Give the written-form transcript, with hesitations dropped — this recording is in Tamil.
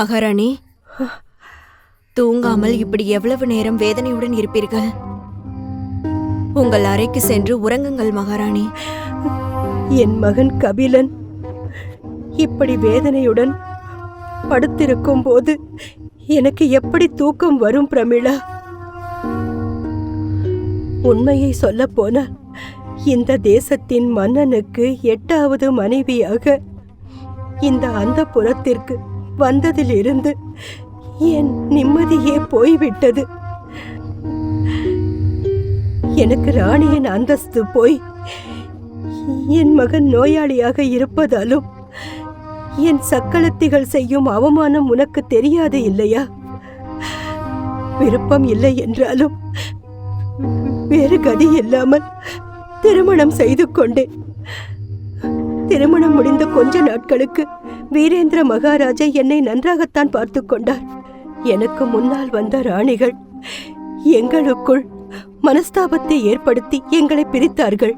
மகாராணி, தூங்காமல் இப்படி எவ்வளவு நேரம் வேதனையுடன் இருப்பீர்கள்? உங்கள் அறைக்கு சென்று உறங்குங்கள் மகாராணி. என் மகன் கபிலன் இப்படி வேதனையுடன் படுத்திருக்கும் போது எனக்கு எப்படி தூக்கம் வரும் பிரமிளா? உண்மையை சொல்ல போனால் இந்த தேசத்தின் மன்னனுக்கு 8வது மனைவியாக இந்த அந்தப்புரத்திற்கு வந்ததிலிருந்து என் நிம்மதியே போய்விட்டது. எனக்கு ராணியின் அந்தஸ்து போய் என் மகன் நோயாளியாக இருப்பதாலும் என் சக்களத்திகள் செய்யும் அவமானம் உனக்கு தெரியாது இல்லையா? விருப்பம் இல்லை என்றாலும் வேறு கதி இல்லாமல் திருமணம் செய்து கொண்டேன். திருமணம் முடிந்த கொஞ்ச நாட்களுக்கு வீரேந்திர மகாராஜா என்னை நன்றாகத்தான் பார்த்து கொண்டார். எனக்கு முன்னால் வந்த ராணிகள் எங்களுக்குள் மனஸ்தாபத்தை ஏற்படுத்தி எங்களை பிரித்தார்கள்.